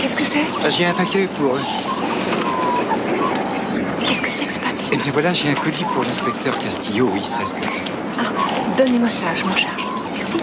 Qu'est-ce que c'est? J'ai un paquet pour eux. Qu'est-ce que c'est que ce papier? Eh bien voilà, j'ai un colis pour l'inspecteur Castillo, il sait ce que c'est. Ah, donnez-moi ça, je m'en charge. Merci.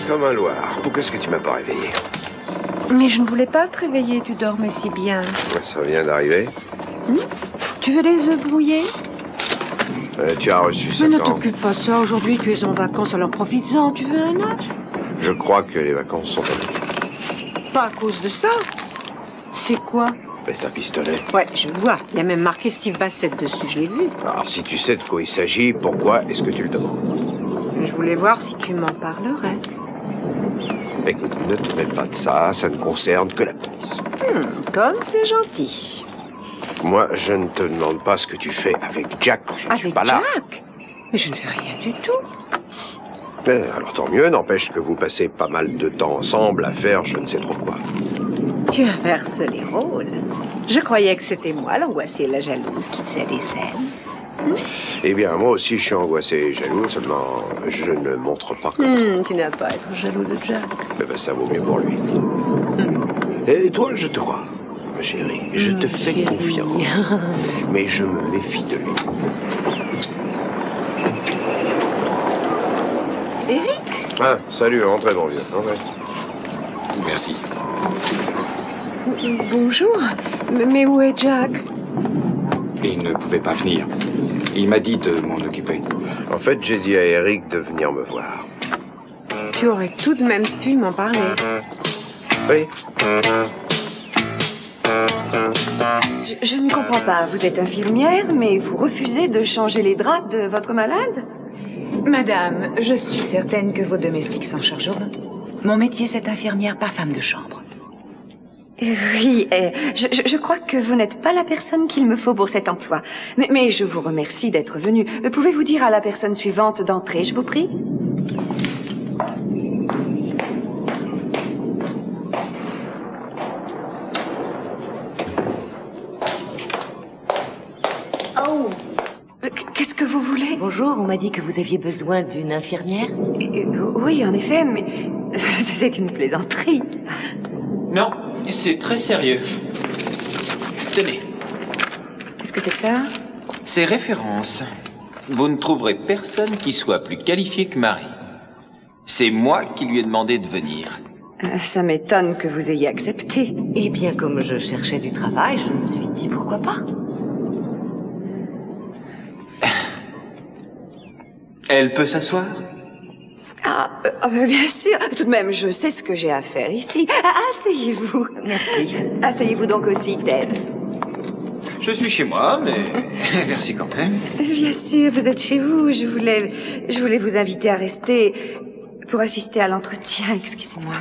Comme un loir. Pourquoi est-ce que tu m'as pas réveillé? Mais je ne voulais pas te réveiller, tu dormais si bien. Ça vient d'arriver. Tu veux les œufs brouillés? Tu as reçu ça Mais quand? ne t'occupe pas de ça, aujourd'hui tu es en vacances, alors profites-en, tu veux un œuf? Je crois que les vacances sont terminées. Pas à cause de ça. C'est quoi? C'est un pistolet. Ouais, je vois. Il y a même marqué Steve Bassett dessus, je l'ai vu. Alors si tu sais de quoi il s'agit, pourquoi est-ce que tu le demandes? Je voulais voir si tu m'en parlerais. Écoute, ne te mêle pas de ça, ça ne concerne que la police. Comme c'est gentil. Moi, je ne te demande pas ce que tu fais avec Jack quand je ne suis pas là. Avec Jack? Mais je ne fais rien du tout. Alors tant mieux, n'empêche que vous passez pas mal de temps ensemble à faire je ne sais trop quoi. Tu inverses les rôles. Je croyais que c'était moi, l'angoissée et la jalouse, qui faisait les scènes. Eh bien, moi aussi, je suis angoissé et jaloux, seulement je ne montre pas comme Tu n'as pas à être jaloux de Jack. Eh ben, ça vaut mieux pour lui. Et toi, je te crois, ma chérie. Je te fais chérie. confiance. Mais je me méfie de lui. Eric? Ah, salut, entrez, mon vieux. Entrez. Merci. Bonjour. Mais où est Jack? Il ne pouvait pas venir. Il m'a dit de m'en occuper. En fait, j'ai dit à Eric de venir me voir. Tu aurais tout de même pu m'en parler. Oui. Je ne comprends pas. Vous êtes infirmière, mais vous refusez de changer les draps de votre malade? Madame, je suis certaine que vos domestiques s'en chargeront. Mon métier, c'est infirmière, pas femme de chambre. Oui, je crois que vous n'êtes pas la personne qu'il me faut pour cet emploi. Mais je vous remercie d'être venu. Pouvez-vous dire à la personne suivante d'entrer, je vous prie? Oh. Qu'est-ce que vous voulez? Bonjour, on m'a dit que vous aviez besoin d'une infirmière. Oui, en effet, mais c'est une plaisanterie. Non, c'est très sérieux. Tenez. Qu'est-ce que c'est que ça? Ces références. Vous ne trouverez personne qui soit plus qualifié que Marie. C'est moi qui lui ai demandé de venir. Ça m'étonne que vous ayez accepté. Eh bien, comme je cherchais du travail, je me suis dit pourquoi pas. Elle peut s'asseoir? Bien sûr. Tout de même, je sais ce que j'ai à faire ici. Asseyez-vous. Merci. Asseyez-vous donc aussi, Ted. Je suis chez moi, mais merci quand même. Bien sûr, vous êtes chez vous. Je voulais vous inviter à rester pour assister à l'entretien. Excusez-moi.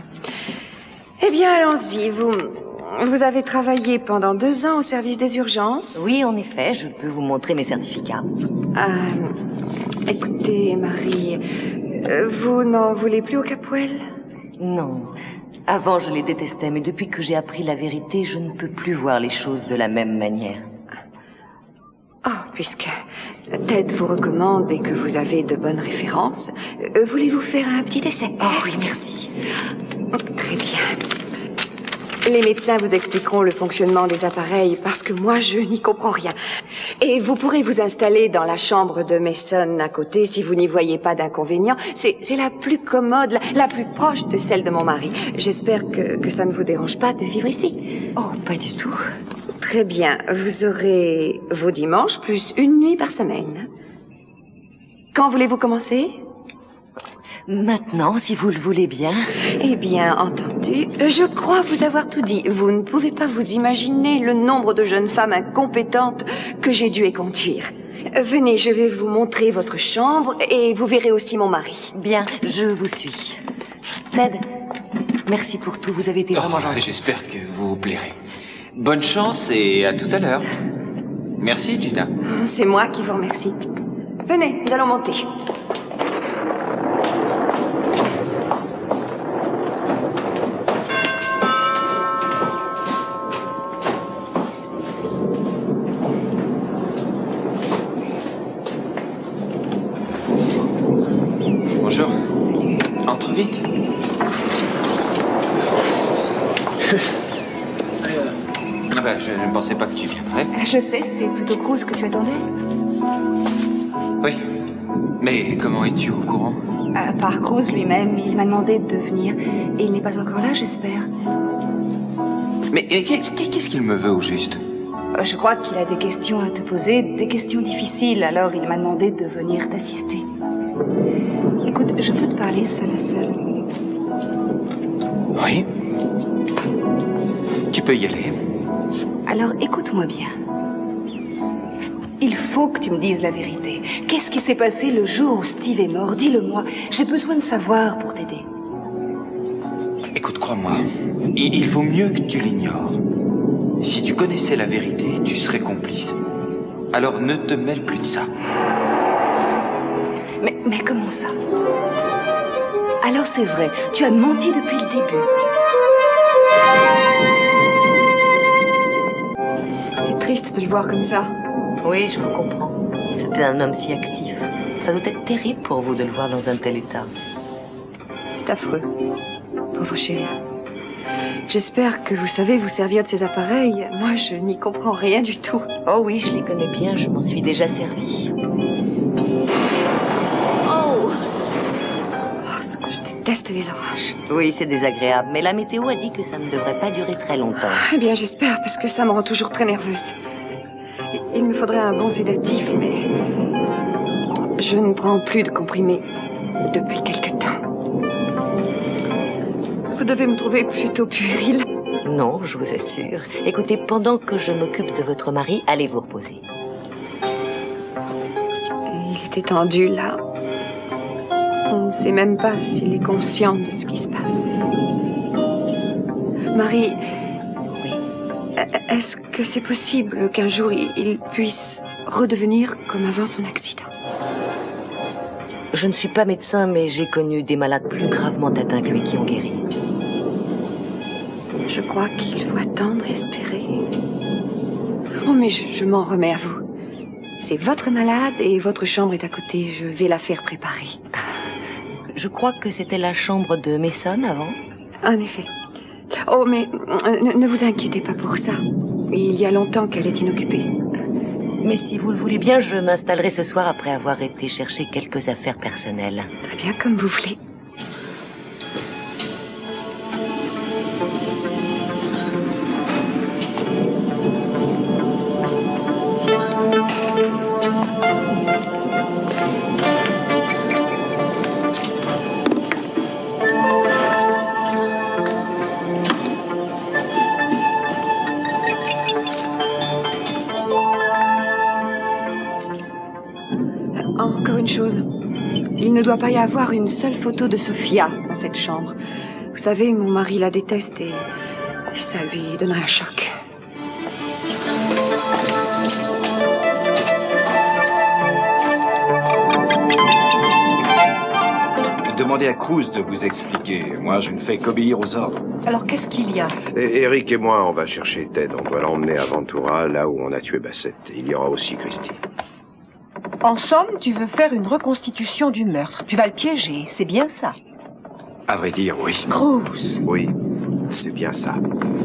Eh bien, allons-y. Vous avez travaillé pendant 2 ans au service des urgences? Oui, en effet, je peux vous montrer mes certificats. Écoutez, Marie, vous n'en voulez plus au Capwell? Non. Avant, je les détestais, mais depuis que j'ai appris la vérité, je ne peux plus voir les choses de la même manière. Puisque Ted vous recommande et que vous avez de bonnes références, voulez-vous faire un petit essai? Oh oui, merci. Très bien. Les médecins vous expliqueront le fonctionnement des appareils parce que moi, je n'y comprends rien. Et vous pourrez vous installer dans la chambre de Mason à côté si vous n'y voyez pas d'inconvénient. C'est la plus commode, la plus proche de celle de mon mari. J'espère que ça ne vous dérange pas de vivre ici. Oh, pas du tout. Très bien. Vous aurez vos dimanches plus 1 nuit par semaine. Quand voulez-vous commencer? Maintenant, si vous le voulez bien. Eh bien, entendu. Je crois vous avoir tout dit. Vous ne pouvez pas vous imaginer le nombre de jeunes femmes incompétentes que j'ai dû conduire. Venez, je vais vous montrer votre chambre et vous verrez aussi mon mari. Bien, je vous suis. Ted, merci pour tout, vous avez été vraiment gentil. J'espère que vous vous plairez. Bonne chance et à tout à l'heure. Merci, Gina. C'est moi qui vous remercie. Venez, nous allons monter. Bonjour. Salut. Entre vite. Ah bah, je ne pensais pas que tu viendrais. Je sais, c'est plutôt Cruz que tu attendais. Oui. Mais comment es-tu au courant? Par Cruz lui-même, il m'a demandé de venir. Et il n'est pas encore là, j'espère. Mais qu'est-ce qu'il me veut au juste? Je crois qu'il a des questions à te poser, des questions difficiles, alors il m'a demandé de venir t'assister. Écoute, je peux te parler seul à seul. Oui. Tu peux y aller. Alors écoute-moi bien. Il faut que tu me dises la vérité. Qu'est-ce qui s'est passé le jour où Steve est mort? Dis-le-moi. J'ai besoin de savoir pour t'aider. Écoute, crois-moi, il vaut mieux que tu l'ignores. Si tu connaissais la vérité, tu serais complice. Alors ne te mêle plus de ça. Mais comment ça? Alors c'est vrai, tu as menti depuis le début. C'est triste de le voir comme ça. Oui, je vous comprends. C'était un homme si actif. Ça doit être terrible pour vous de le voir dans un tel état. C'est affreux. Pauvre chérie. J'espère que vous savez vous servir de ces appareils. Moi, je n'y comprends rien du tout. Oh oui, je les connais bien, je m'en suis déjà servi. Je déteste les orages. Oui, c'est désagréable, mais la météo a dit que ça ne devrait pas durer très longtemps. Eh bien, j'espère, parce que ça me rend toujours très nerveuse. Il me faudrait un bon sédatif, mais je ne prends plus de comprimés depuis quelque temps. Vous devez me trouver plutôt puérile. Non, je vous assure. Écoutez, pendant que je m'occupe de votre mari, allez vous reposer. Il est étendu là. On ne sait même pas s'il est conscient de ce qui se passe. Marie, Oui. Est-ce que c'est possible qu'un jour il puisse redevenir comme avant son accident? Je ne suis pas médecin, mais j'ai connu des malades plus gravement atteints que lui qui ont guéri. Je crois qu'il faut attendre et espérer. Oh, mais je m'en remets à vous. C'est votre malade et votre chambre est à côté. Je vais la faire préparer. Je crois que c'était la chambre de Mason avant. En effet. Oh, mais ne vous inquiétez pas pour ça. Il y a longtemps qu'elle est inoccupée. Mais si vous le voulez bien, je m'installerai ce soir après avoir été chercher quelques affaires personnelles. Très bien, comme vous voulez. Encore une chose. Il ne doit pas y avoir une seule photo de Sophia dans cette chambre. Vous savez, mon mari la déteste et ça lui donne un choc. Demandez à Cruz de vous expliquer. Moi, je ne fais qu'obéir aux ordres. Alors, qu'est-ce qu'il y a? Et Eric et moi, on va chercher Ted. On doit l'emmener à Ventura, là où on a tué Bassett. Il y aura aussi Christie. En somme, tu veux faire une reconstitution du meurtre. Tu vas le piéger, c'est bien ça? À vrai dire, oui. Cruz! Oui, c'est bien ça.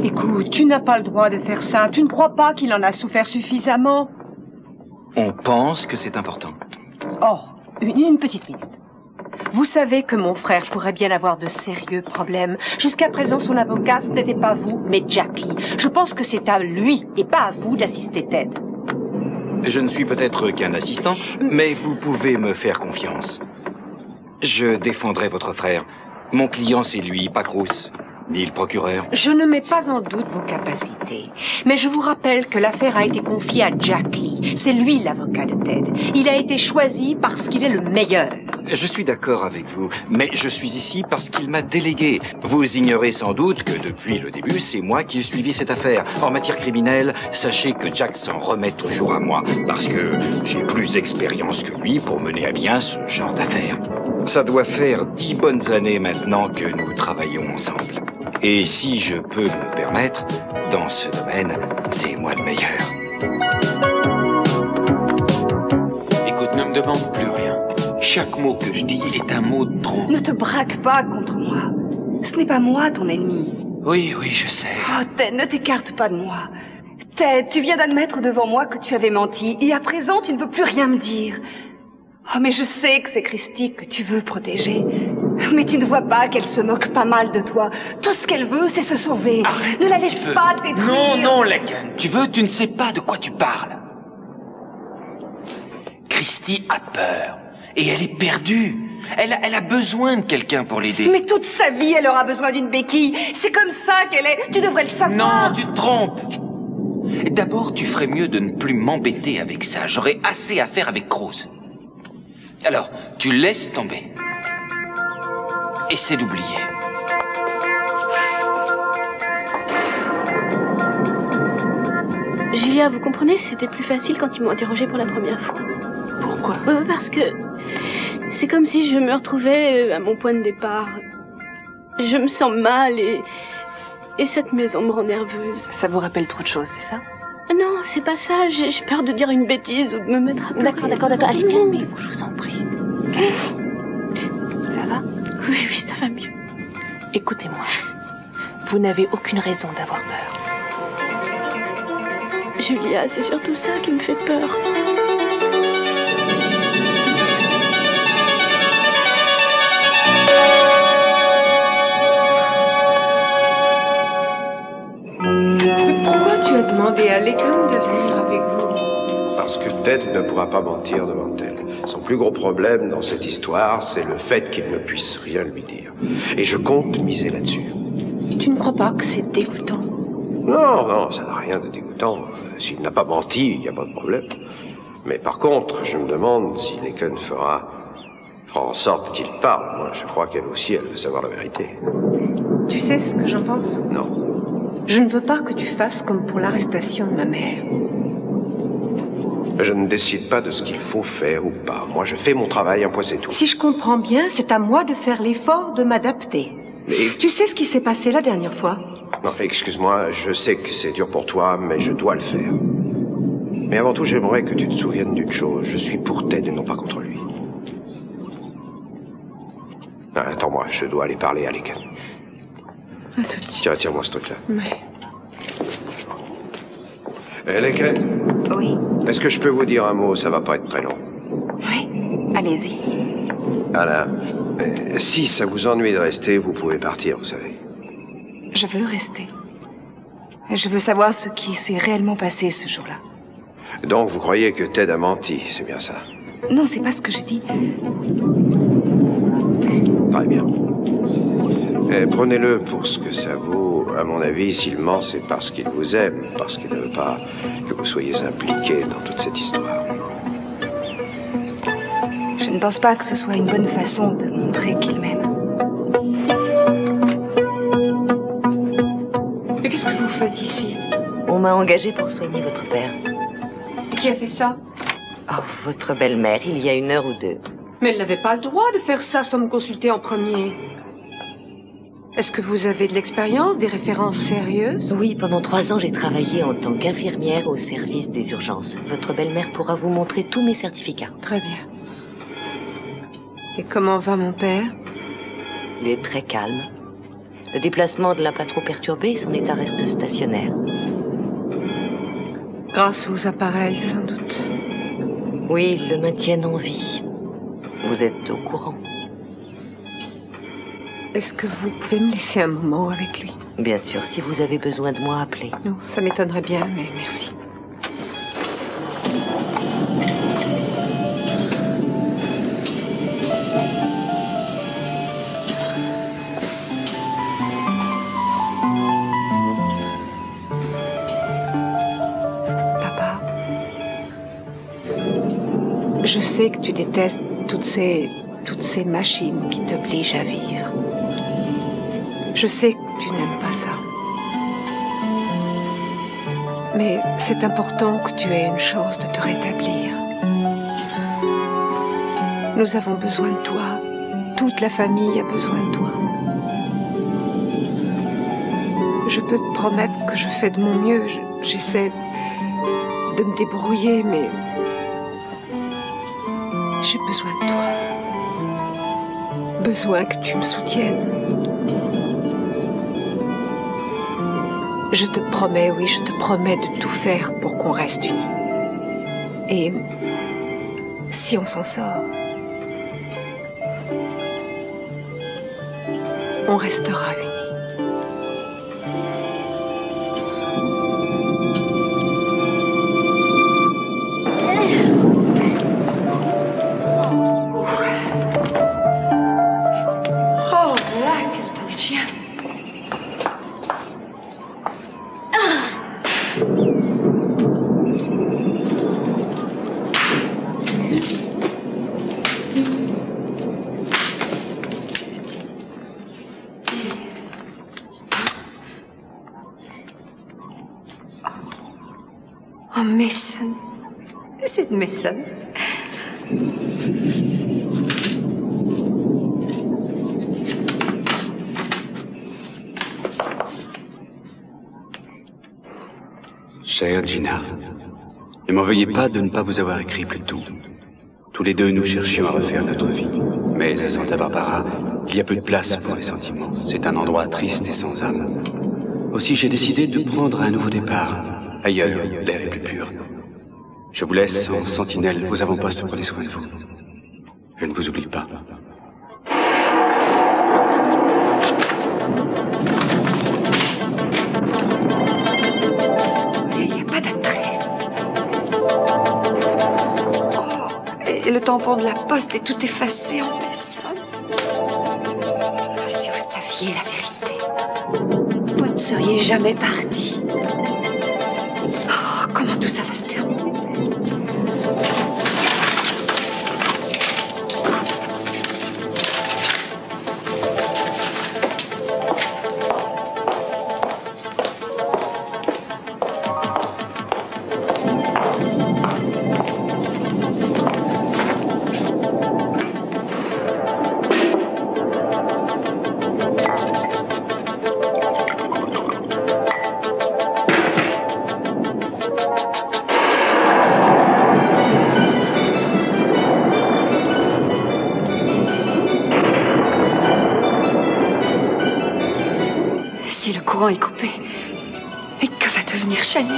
Écoute, tu n'as pas le droit de faire ça. Tu ne crois pas qu'il en a souffert suffisamment? On pense que c'est important. Oh, une petite minute. Vous savez que mon frère pourrait bien avoir de sérieux problèmes. Jusqu'à présent, son avocat, ce n'était pas vous, mais Jackie. Je pense que c'est à lui et pas à vous d'assister Ted. Je ne suis peut-être qu'un assistant, mais vous pouvez me faire confiance. Je défendrai votre frère. Mon client, c'est lui, pas Cruz. ni le procureur. Je ne mets pas en doute vos capacités, mais je vous rappelle que l'affaire a été confiée à Qu'il. C'est lui l'avocat de Ted. Il a été choisi parce qu'il est le meilleur. Je suis d'accord avec vous, mais je suis ici parce qu'il m'a délégué. Vous ignorez sans doute que depuis le début, c'est moi qui ai suivi cette affaire. En matière criminelle, sachez que Jack s'en remet toujours à moi, parce que j'ai plus d'expérience que lui pour mener à bien ce genre d'affaires. Ça doit faire 10 bonnes années maintenant que nous travaillons ensemble. Et si je peux me permettre, dans ce domaine, c'est moi le meilleur. Écoute, ne me demande plus rien. Chaque mot que je dis, il est un mot de trop. Ne te braque pas contre moi. Ce n'est pas moi ton ennemi. Oui, je sais. Oh, Ted, ne t'écarte pas de moi. Ted, tu viens d'admettre devant moi que tu avais menti, et à présent, tu ne veux plus rien me dire. Oh, mais je sais que c'est Christie que tu veux protéger. Mais tu ne vois pas qu'elle se moque pas mal de toi. Tout ce qu'elle veut, c'est se sauver. Arrête, ne la laisse pas te détruire. Non, Lagan. Tu ne sais pas de quoi tu parles. Christie a peur. Et elle est perdue. Elle a besoin de quelqu'un pour l'aider. Mais toute sa vie, elle aura besoin d'une béquille. C'est comme ça qu'elle est. Tu devrais le savoir. Non, tu te trompes. D'abord, tu ferais mieux de ne plus m'embêter avec ça. J'aurais assez à faire avec Cruz. Alors, tu laisses tomber. Essaie d'oublier. Julia, vous comprenez, c'était plus facile quand ils m'ont interrogée pour la première fois. Pourquoi? Parce que c'est comme si je me retrouvais à mon point de départ. Je me sens mal et cette maison me rend nerveuse. Ça vous rappelle trop de choses, c'est ça? Non, c'est pas ça. J'ai peur de dire une bêtise ou de me mettre à pleurer. D'accord. Allez, calmez-vous, je vous en prie. Ça va? Oui, ça va mieux. Écoutez-moi. Vous n'avez aucune raison d'avoir peur. Julia, c'est surtout ça qui me fait peur. Mais pourquoi tu as demandé à Lagan de venir avec vous? Parce que Ted ne pourra pas mentir devant elle. Son plus gros problème dans cette histoire, c'est le fait qu'il ne puisse rien lui dire. Et je compte miser là-dessus. Tu ne crois pas que c'est dégoûtant? Non, ça n'a rien de dégoûtant. S'il n'a pas menti, il n'y a pas de problème. Mais par contre, je me demande si Lagan fera en sorte qu'il parle. Moi, je crois qu'elle aussi, elle veut savoir la vérité. Tu sais ce que j'en pense? Non. Je ne veux pas que tu fasses comme pour l'arrestation de ma mère. Je ne décide pas de ce qu'il faut faire ou pas. Moi, je fais mon travail, un point c'est tout. Si je comprends bien, c'est à moi de faire l'effort de m'adapter. Mais... Tu sais ce qui s'est passé la dernière fois? Non, excuse-moi, je sais que c'est dur pour toi, mais je dois le faire. Mais avant tout, j'aimerais que tu te souviennes d'une chose. Je suis pour Ted et non pas contre lui. Ah, attends-moi, je dois aller parler à Lagan. À tout de suite. Tiens, tire-moi ce truc-là. Oui. Lagan? Oui. Est-ce que je peux vous dire un mot? Ça va pas être très long. Oui. Allez-y. Voilà. Si ça vous ennuie de rester, vous pouvez partir, vous savez. Je veux rester. Je veux savoir ce qui s'est réellement passé ce jour-là. Donc, vous croyez que Ted a menti, c'est bien ça? Non, c'est pas ce que j'ai dit. Très bien. Prenez-le pour ce que ça vaut. À mon avis, s'il ment, c'est parce qu'il vous aime, parce qu'il ne veut pas que vous soyez impliqué dans toute cette histoire. Je ne pense pas que ce soit une bonne façon de montrer qu'il m'aime. Mais qu'est-ce que vous faites ici? On m'a engagé pour soigner votre père. Qui a fait ça? Oh, votre belle-mère, il y a 1 heure ou 2. Mais elle n'avait pas le droit de faire ça sans me consulter en premier. Est-ce que vous avez de l'expérience, des références sérieuses? Oui, pendant 3 ans, j'ai travaillé en tant qu'infirmière au service des urgences. Votre belle-mère pourra vous montrer tous mes certificats. Très bien. Et comment va mon père? Il est très calme. Le déplacement ne l'a pas trop perturbé, son état reste stationnaire. Grâce aux appareils, sans doute. Oui, ils le maintiennent en vie. Vous êtes au courant? Est-ce que vous pouvez me laisser un moment avec lui? Bien sûr, si vous avez besoin de moi, appelez. Non, ça m'étonnerait bien, mais merci. sais que tu détestes toutes ces machines qui t'obligent à vivre. Je sais que tu n'aimes pas ça. Mais c'est important que tu aies une chance de te rétablir. Nous avons besoin de toi. Toute la famille a besoin de toi. Je peux te promettre que je fais de mon mieux. J'essaie de me débrouiller, mais j'ai besoin de toi. Besoin que tu me soutiennes. Je te promets, oui, je te promets de tout faire pour qu'on reste unis. Et si on s'en sort, on restera unis. Oh là, quel temps de chien! Oh, Mason. C'est Mason. Chère Gina, ne m'en veuillez pas de ne pas vous avoir écrit plus tôt. Tous les deux, nous cherchions à refaire notre vie. Mais à Santa Barbara, il y a peu de place pour les sentiments. C'est un endroit triste et sans âme. Aussi, j'ai décidé de prendre un nouveau départ. Ailleurs, l'air est plus pur. Je vous laisse en sentinelle aux avant-postes, prenez soin de vous. Je ne vous oublie pas. Il n'y a pas d'adresse. Oh, et le tampon de la poste est tout effacé en Mason. Si vous saviez la vérité, vous ne seriez jamais parti. Oh, comment tout ça va se terminer? Si le courant est coupé, et que va devenir Channing?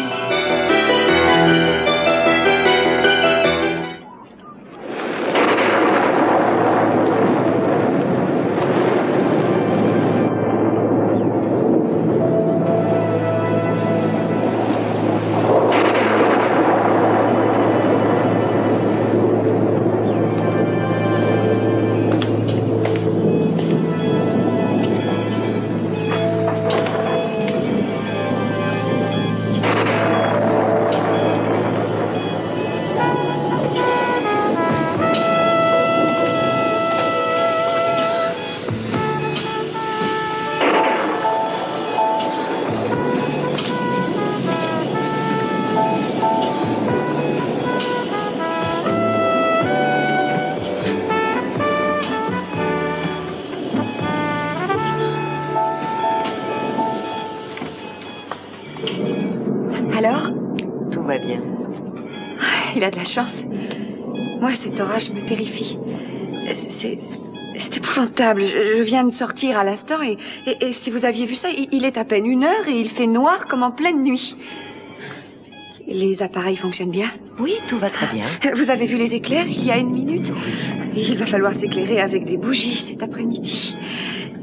Alors? Tout va bien. Il a de la chance. Moi, cet orage me terrifie. C'est épouvantable. Je viens de sortir à l'instant et si vous aviez vu ça, il est à peine 1h et il fait noir comme en pleine nuit. Les appareils fonctionnent bien? Oui, tout va très bien. Vous avez vu les éclairs il y a 1 minute? Il va falloir s'éclairer avec des bougies cet après-midi.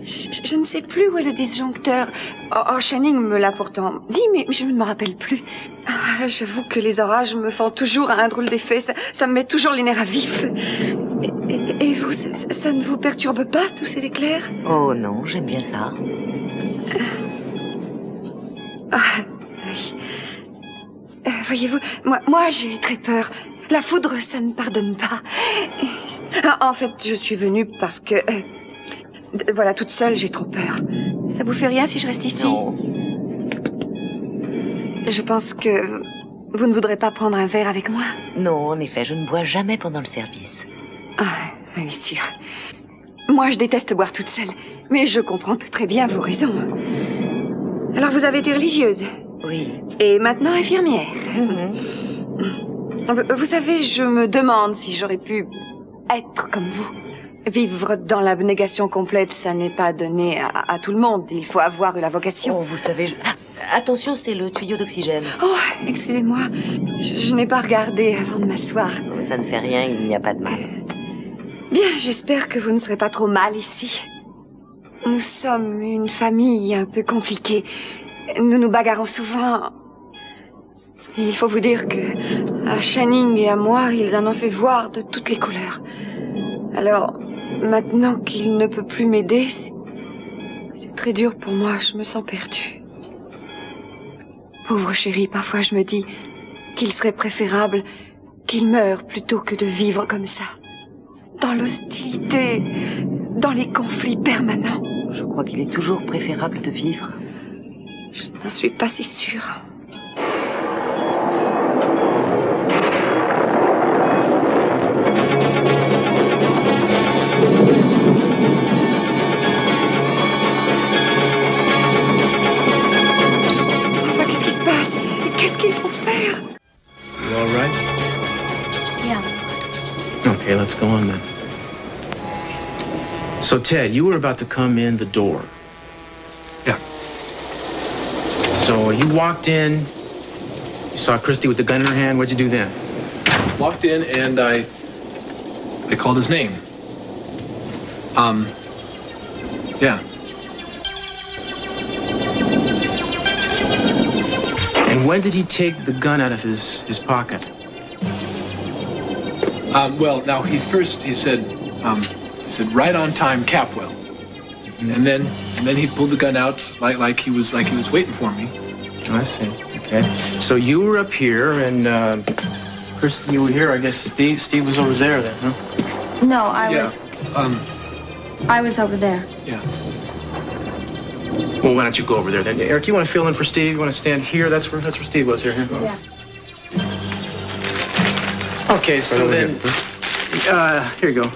Je ne sais plus où est le disjoncteur. Oh, Channing me l'a pourtant dit, mais je ne me rappelle plus. Ah, j'avoue que les orages me font toujours un drôle d'effet. Ça me met toujours les nerfs à vif. Et vous, ça ne vous perturbe pas, tous ces éclairs? Oh non, j'aime bien ça. Ah, oui. Voyez-vous, moi j'ai très peur. La foudre, ça ne pardonne pas. En fait, je suis venue parce que... voilà, toute seule, j'ai trop peur. Ça vous fait rien si je reste ici? Non. Je pense que vous ne voudrez pas prendre un verre avec moi? Non, en effet, je ne bois jamais pendant le service. Ah, bien sûr. Moi, je déteste boire toute seule. Mais je comprends très bien vos raisons. Alors, vous avez été religieuse? Oui. Et maintenant infirmière? Vous savez, je me demande si j'aurais pu être comme vous. Vivre dans l'abnégation complète, ça n'est pas donné à tout le monde. Il faut avoir eu la vocation. Oh, vous savez... Attention, c'est le tuyau d'oxygène. Oh, excusez-moi. Je n'ai pas regardé avant de m'asseoir. Ça ne fait rien, il n'y a pas de mal. Bien, j'espère que vous ne serez pas trop mal ici. Nous sommes une famille un peu compliquée. Nous nous bagarrons souvent. Et il faut vous dire que à Channing et à moi, ils en ont fait voir de toutes les couleurs. Alors, maintenant qu'il ne peut plus m'aider, c'est très dur pour moi, je me sens perdue. Pauvre chéri, parfois je me dis qu'il serait préférable qu'il meure plutôt que de vivre comme ça. Dans l'hostilité, dans les conflits permanents. Je crois qu'il est toujours préférable de vivre. Je n'en suis pas si sûre. Enfin, qu'est-ce qui se passe? Qu'est-ce qu'il faut faire? You all right? Yeah. Okay, let's go on then. So, Ted, you were about to come in the door. Yeah. So you walked in, you saw Christie with the gun in her hand. What'd you do then? Walked in and I called his name. Yeah. And when did he take the gun out of his pocket? Well, now he said right on time, Capwell. And then he pulled the gun out like he was waiting for me. Oh, I see. Okay. So you were up here, and Christie, you were here. I guess Steve was over there then, huh? No, I was over there. Yeah. Well, why don't you go over there then? Eric, you want to fill in for Steve? You want to stand here? That's where Steve was here. Yeah. Okay, so then, here you go.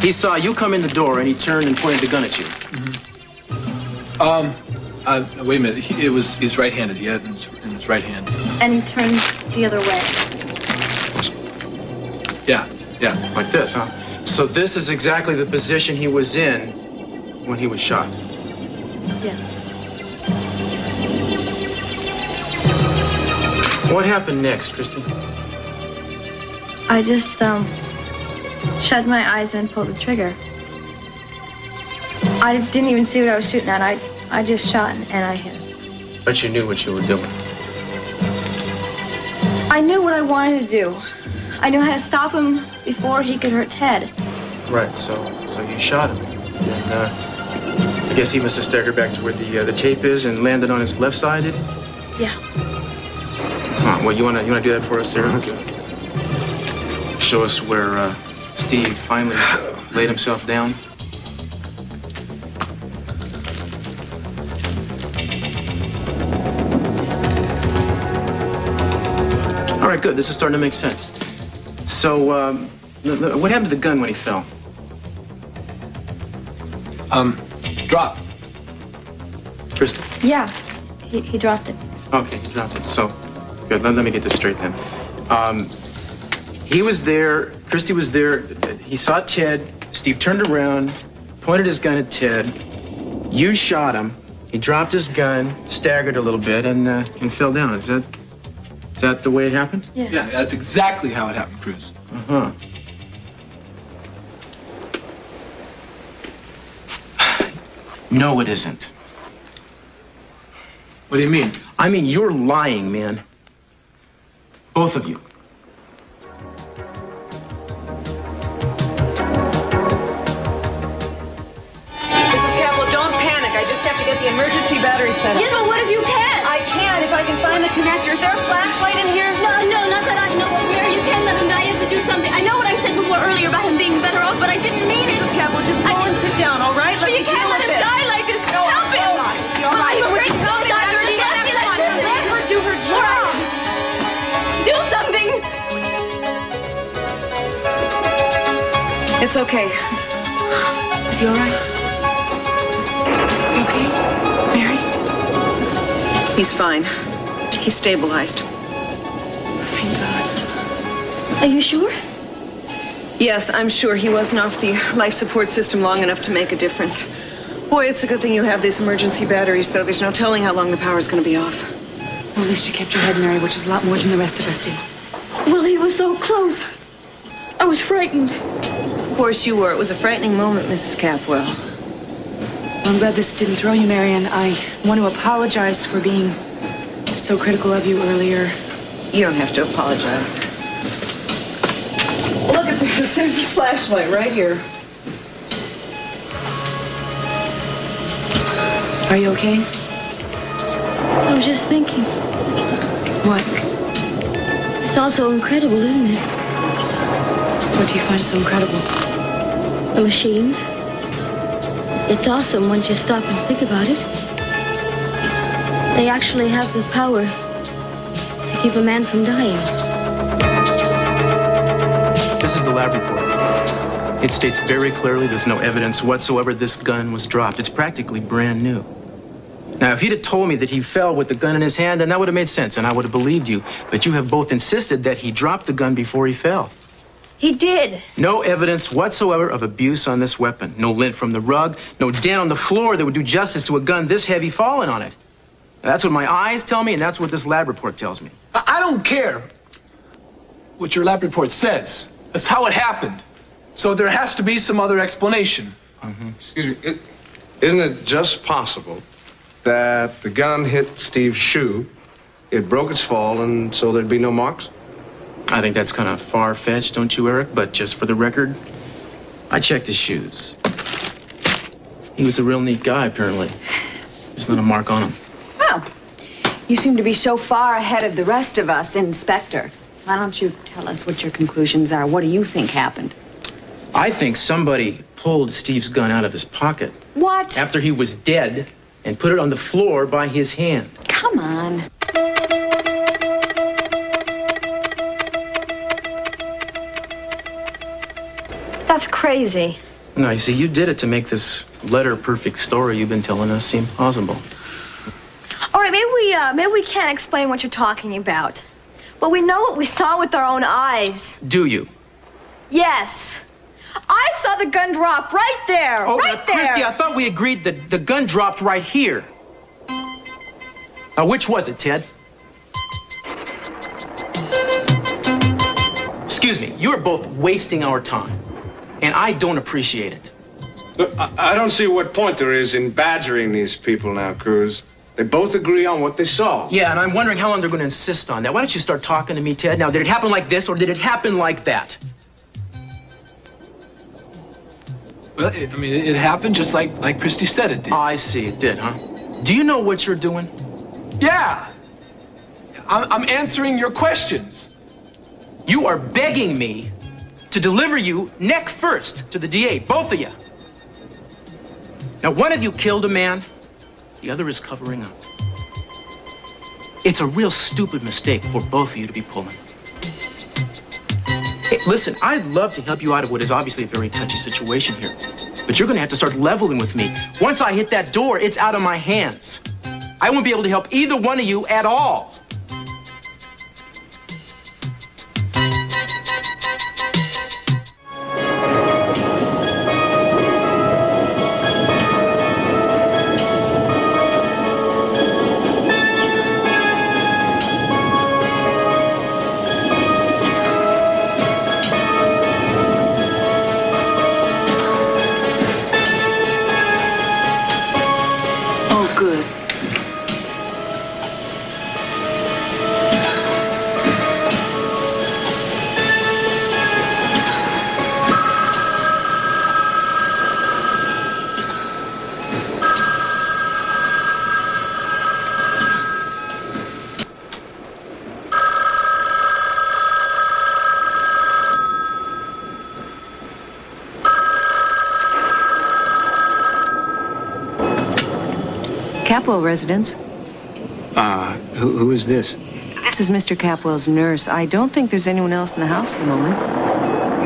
He saw you come in the door, and he turned and pointed the gun at you. Wait a minute. He's right-handed. He had it in his right hand. And he turned the other way. Yeah. Like this, huh? So this is exactly the position he was in when he was shot. Yes. What happened next, Christie? I just, shut my eyes and pulled the trigger. I didn't even see what I was shooting at. I just shot and I hit. But you knew what you were doing. I knew what I wanted to do. I knew how to stop him before he could hurt Ted. Right, so you shot him. And I guess he must have staggered back to where the tape is and landed on his left side, did he? Yeah. Huh, well, you wanna do that for us, Sarah? Okay. Show us where Steve finally laid himself down. All right, good. This is starting to make sense. So, what happened to the gun when he fell? Drop. Christie? Yeah. He dropped it. Okay, he dropped it. So, good. Let me get this straight then. He was there. Christie was there. He saw Ted. Steve turned around, pointed his gun at Ted. You shot him. He dropped his gun, staggered a little bit, and fell down. Is that the way it happened? Yeah. Yeah, that's exactly how it happened, Cruz. Uh-huh. No, it isn't. What do you mean? I mean, you're lying, man. Both of you. This is Capwell. Don't panic. I just have to get the emergency battery set up. Yeah, but what if you can? I can if I can find the connectors. Is there a flashlight in here? No, not that I know of. It's okay. Is he all right? Is he okay? Mary? He's fine. He's stabilized. Thank God. Are you sure? Yes, I'm sure he wasn't off the life support system long enough to make a difference. Boy, it's a good thing you have these emergency batteries, though. There's no telling how long the power's going to be off. Well, at least you kept your head, Mary, which is a lot more than the rest of us do. Well, he was so close. I was frightened. Of course you were. It was a frightening moment, Mrs. Capwell. Well, I'm glad this didn't throw you, Marion. I want to apologize for being so critical of you earlier. You don't have to apologize. Look at this. There's a flashlight right here. Are you okay? I was just thinking. What? It's all so incredible, isn't it? What do you find so incredible? The machines. It's awesome once you stop and think about it. They actually have the power to keep a man from dying. This is the lab report. It states very clearly there's no evidence whatsoever this gun was dropped. It's practically brand new. Now, if he'd have told me that he fell with the gun in his hand, then that would have made sense, and I would have believed you. But you have both insisted that he dropped the gun before he fell. He did. No evidence whatsoever of abuse on this weapon. No lint from the rug, no dent on the floor that would do justice to a gun this heavy falling on it. Now, that's what my eyes tell me, and that's what this lab report tells me. I don't care what your lab report says. That's how it happened. So there has to be some other explanation. Excuse me, isn't it just possible that the gun hit Steve's shoe, it broke its fall, and so there'd be no marks? I think that's kind of far-fetched, don't you, Eric? But just for the record, I checked his shoes. He was a real neat guy, apparently. There's not a mark on him. Well, you seem to be so far ahead of the rest of us, Inspector. Why don't you tell us what your conclusions are? What do you think happened? I think somebody pulled Steve's gun out of his pocket. What? After he was dead and put it on the floor by his hand. Come on. That's crazy. No, you see, you did it to make this letter-perfect story you've been telling us seem plausible. All right, maybe we can't explain what you're talking about. But we know what we saw with our own eyes. Do you? Yes. I saw the gun drop right there, right there. Christie, I thought we agreed that the gun dropped right here. Now, which was it, Ted? Excuse me, you're both wasting our time, and I don't appreciate it. Look, I don't see what point there is in badgering these people now, Cruz. They both agree on what they saw. Yeah, and I'm wondering how long they're going to insist on that. Why don't you start talking to me, Ted? Now, did it happen like this, or did it happen like that? Well, it happened just like Christie said it did. Oh, I see, it did, huh? Do you know what you're doing? Yeah. I'm answering your questions. You are begging me to deliver you neck first to the DA, both of you. Now, one of you killed a man, the other is covering up. It's a real stupid mistake for both of you to be pulling. Hey, listen, I'd love to help you out of what is obviously a very touchy situation here, but you're gonna have to start leveling with me. Once I hit that door, it's out of my hands. I won't be able to help either one of you at all. Capwell residence. Who is this? This is Mr. Capwell's nurse. I don't think there's anyone else in the house at the moment.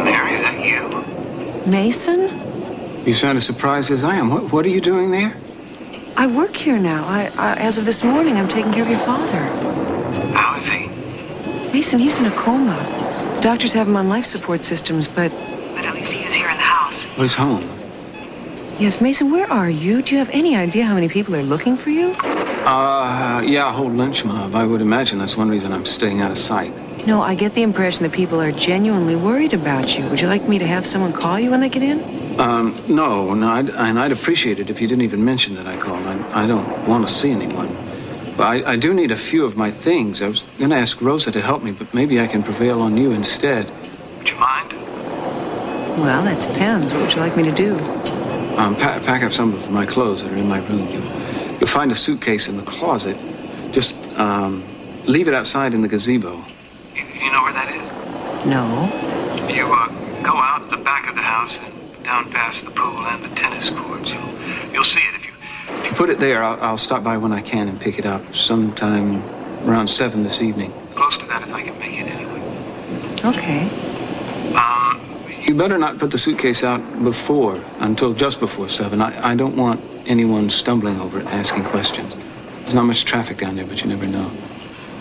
Mary, is that you? Mason? You sound as surprised as I am. What are you doing there? I work here now. As of this morning, I'm taking care of your father. How is he? Mason, he's in a coma. The doctors have him on life support systems, but at least he is here in the house. Well, he's home. Yes, Mason, where are you? Do you have any idea how many people are looking for you? Yeah, a whole lynch mob. I would imagine that's one reason I'm staying out of sight. No, I get the impression that people are genuinely worried about you. Would you like me to have someone call you when they get in? No, I'd appreciate it if you didn't even mention that I called. I don't want to see anyone. But I do need a few of my things. I was going to ask Rosa to help me, but maybe I can prevail on you instead. Would you mind? Well, that depends. What would you like me to do? Pack up some of my clothes that are in my room. You'll find a suitcase in the closet. Just, leave it outside in the gazebo. You know where that is? No. You, go out the back of the house and down past the pool and the tennis courts. You'll see it if you put it there. I'll stop by when I can and pick it up sometime around 7 this evening. Close to that if I can make it anyway. Okay. You better not put the suitcase out until just before 7. I don't want anyone stumbling over it and asking questions. There's not much traffic down there, but you never know.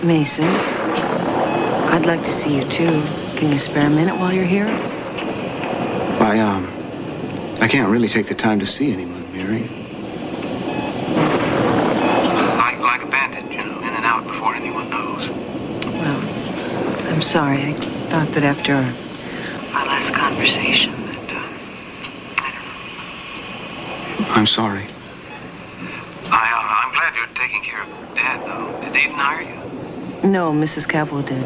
Mason, I'd like to see you too. Can you spare a minute while you're here? I can't really take the time to see anyone, Mary. Like a bandit, in and out before anyone knows. Well, I'm sorry. I thought that after our last conversation that, I don't know. I'm sorry. I'm glad you're taking care of Dad, though. Did Eden hire you? No, Mrs. Capwell did.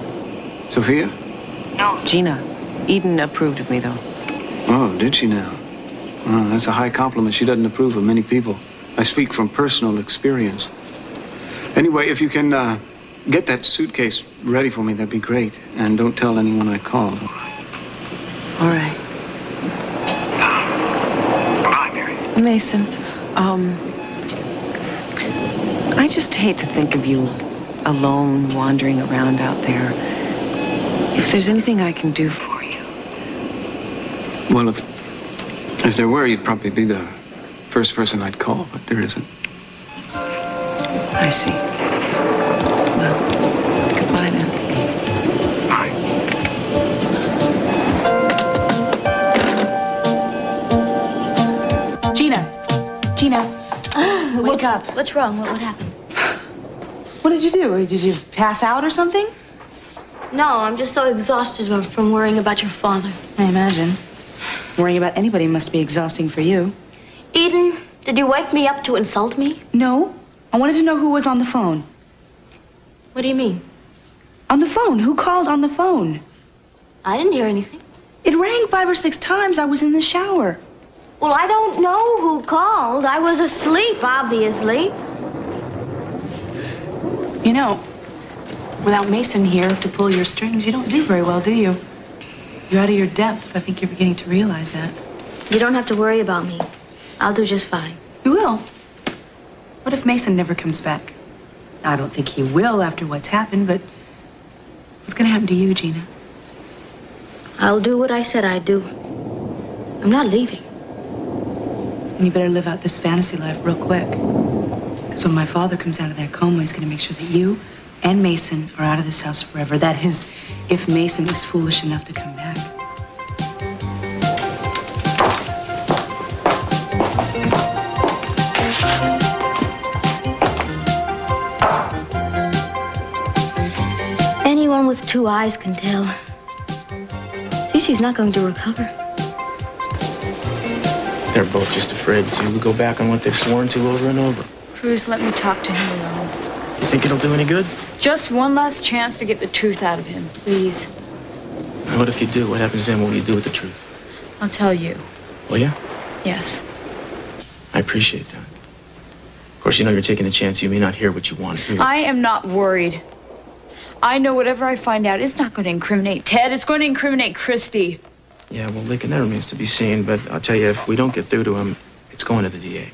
Sophia? No, Gina. Eden approved of me, though. Oh, did she now? Oh, that's a high compliment. She doesn't approve of many people. I speak from personal experience. Anyway, if you can get that suitcase ready for me, that'd be great. And don't tell anyone I called. All right. Bye, Mary. Mason, I just hate to think of you alone, wandering around out there. If there's anything I can do for you. Well, if there were, you'd probably be the first person I'd call, but there isn't. I see. Well, goodbye then. Bye. Gina. Wake up. What's wrong? What would happen? What did you do? Did you pass out or something? No, I'm just so exhausted from worrying about your father. I imagine. Worrying about anybody must be exhausting for you. Eden, did you wake me up to insult me? No. I wanted to know who was on the phone. What do you mean? On the phone. Who called on the phone? I didn't hear anything. It rang 5 or 6 times. I was in the shower. Well, I don't know who called. I was asleep, obviously. You know, without Mason here to pull your strings, you don't do very well, do you? You're out of your depth. I think you're beginning to realize that. You don't have to worry about me. I'll do just fine. You will. What if Mason never comes back? I don't think he will after what's happened, but what's going to happen to you, Gina? I'll do what I said I'd do. I'm not leaving. And you better live out this fantasy life real quick. Because when my father comes out of that coma, he's going to make sure that you and Mason are out of this house forever. That is, if Mason is foolish enough to come back. Anyone with 2 eyes can tell. Cece's not going to recover. They're both just afraid to go back on what they've sworn to over and over. Cruz, let me talk to him alone. You think it'll do any good? Just one last chance to get the truth out of him, please. What if you do? What happens then? What will you do with the truth? I'll tell you. Will you? Yes. I appreciate that. Of course, you know you're taking a chance. You may not hear what you want to hear. I am not worried. I know whatever I find out is not going to incriminate Ted. It's going to incriminate Christie. Yeah, well, Lincoln, that remains to be seen. But I'll tell you, if we don't get through to him, it's going to the DA.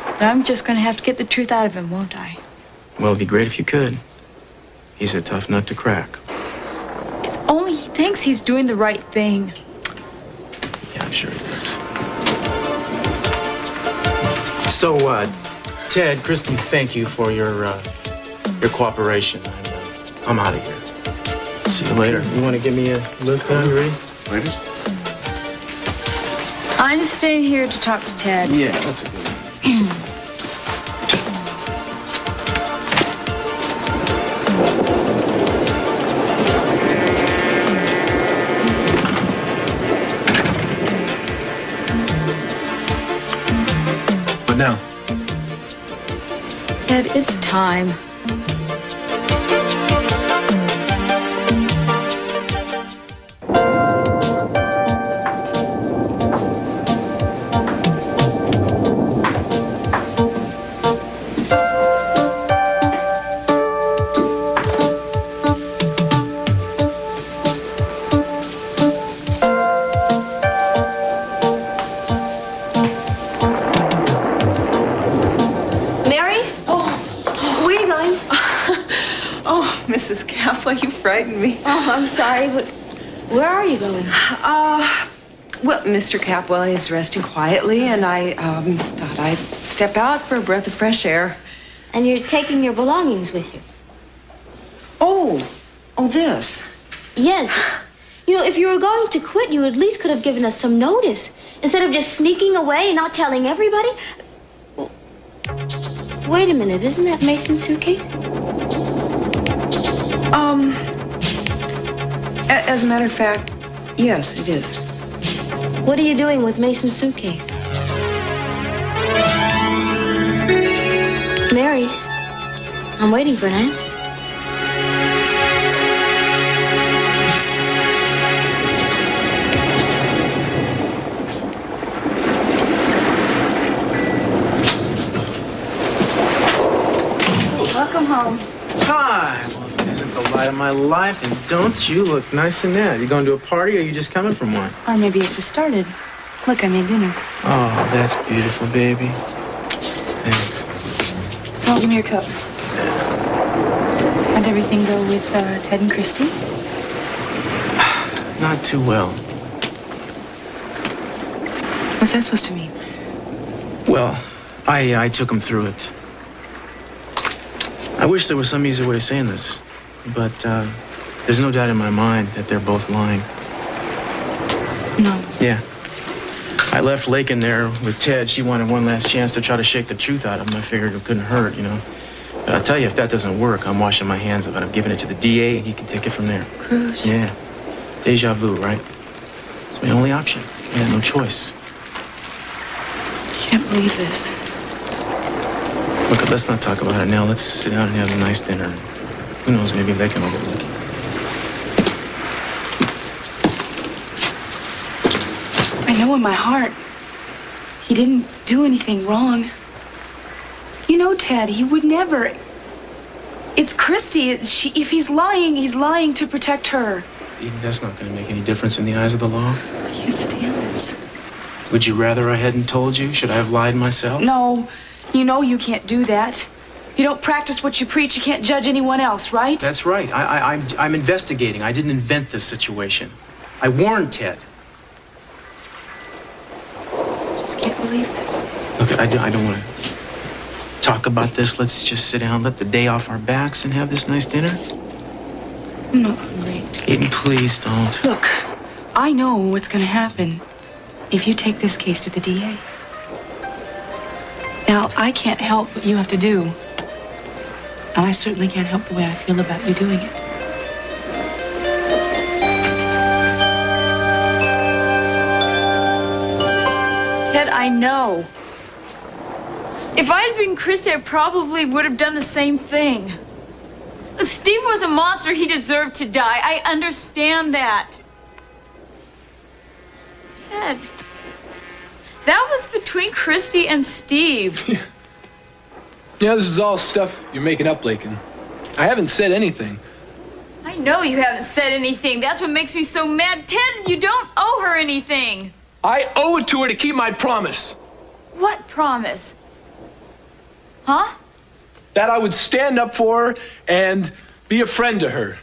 But I'm just going to have to get the truth out of him, won't I? Well, it'd be great if you could. He's a tough nut to crack. It's only he thinks he's doing the right thing. Yeah, I'm sure he So, Ted, Christie, thank you for your cooperation. I'm out of here. See you later. You want to give me a lift now? You ready? Ready? I'm staying here to talk to Ted. Yeah, that's a good one. What now? Ted, it's time. Mrs. Capwell, you frightened me. Oh, I'm sorry, but where are you going? Well, Mr. Capwell is resting quietly, and I thought I'd step out for a breath of fresh air. And you're taking your belongings with you? Oh, this. Yes. You know, if you were going to quit, you at least could have given us some notice. Instead of just sneaking away and not telling everybody. Wait a minute, isn't that Mason's suitcase? As a matter of fact, yes, it is. What are you doing with Mason's suitcase? Mary, I'm waiting for an answer. Welcome home. Hi. Well, if it isn't the light of my life, and don't you look nice and net? You going to a party, or are you just coming from one? Or maybe it's just started. Look, I made dinner. Oh, that's beautiful, baby. Thanks. So, give me your cup. How'd everything go with Ted and Christie? Not too well. What's that supposed to mean? Well, I took him through it. I wish there was some easier way of saying this, but there's no doubt in my mind that they're both lying. No. Yeah. I left Lakin there with Ted. She wanted one last chance to try to shake the truth out of him. I figured it couldn't hurt, you know. But I'll tell you, if that doesn't work, I'm washing my hands of it. I'm giving it to the DA, and he can take it from there. Cruz. Yeah. Deja vu, right? It's my only option. I had no choice. I can't believe this. Look, let's not talk about it now. Let's sit down and have a nice dinner. Who knows, maybe they can overlook it. I know in my heart he didn't do anything wrong. You know, Ted, he would never. It's Christie. If he's lying to protect her. Even that's not going to make any difference in the eyes of the law. I can't stand this. Would you rather I hadn't told you? Should I have lied myself? No. You know you can't do that. If you don't practice what you preach, you can't judge anyone else, right? That's right. I'm investigating. I didn't invent this situation. I warned Ted. I just can't believe this. Look, I don't want to talk about this. Let's just sit down, let the day off our backs, and have this nice dinner. I'm not hungry. Aiden, please don't. Look, I know what's going to happen if you take this case to the DA. Now, I can't help what you have to do. And I certainly can't help the way I feel about you doing it. Ted, I know. If I had been Christie, I probably would have done the same thing. Steve was a monster. He deserved to die. I understand that. Ted, that was between Christie and Steve. Yeah, this is all stuff you're making up, Lakin. I haven't said anything. I know you haven't said anything. That's what makes me so mad. Ted, you don't owe her anything. I owe it to her to keep my promise. What promise? Huh? That I would stand up for her and be a friend to her.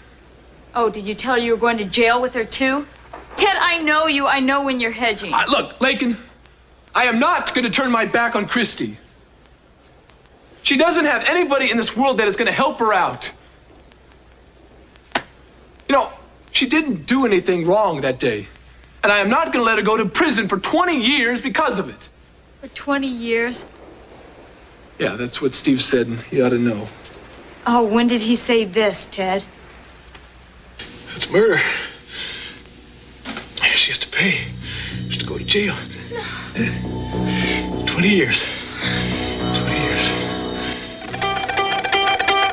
Oh, did you tell her you were going to jail with her too? Ted, I know you. I know when you're hedging. Look, Lakin, I am not going to turn my back on Christie. She doesn't have anybody in this world that is going to help her out. You know, she didn't do anything wrong that day. And I am not going to let her go to prison for 20 years because of it. For 20 years? Yeah, that's what Steve said, and he ought to know. Oh, when did he say this, Ted? It's murder. She has to pay. She has to go to jail. 20 years. 20 years.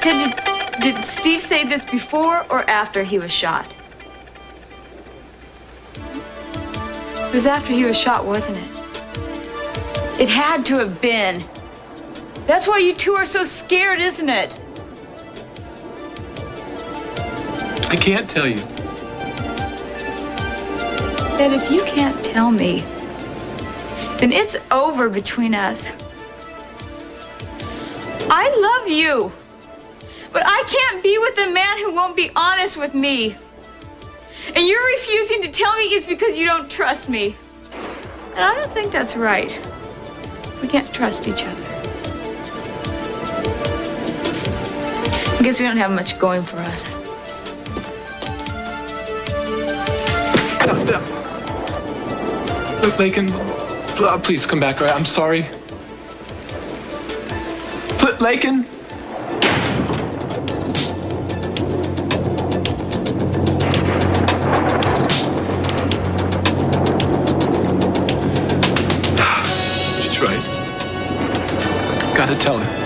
Ted, did Steve say this before or after he was shot? It was after he was shot, wasn't it? It had to have been. That's why you two are so scared, isn't it? I can't tell you. Ted, if you can't tell me, then it's over between us. I love you, but I can't be with a man who won't be honest with me. And you're refusing to tell me it's because you don't trust me. And I don't think that's right. We can't trust each other. I guess we don't have much going for us. Look, Lakin, please come back, all right? I'm sorry. Lakin? She's right. Gotta tell her.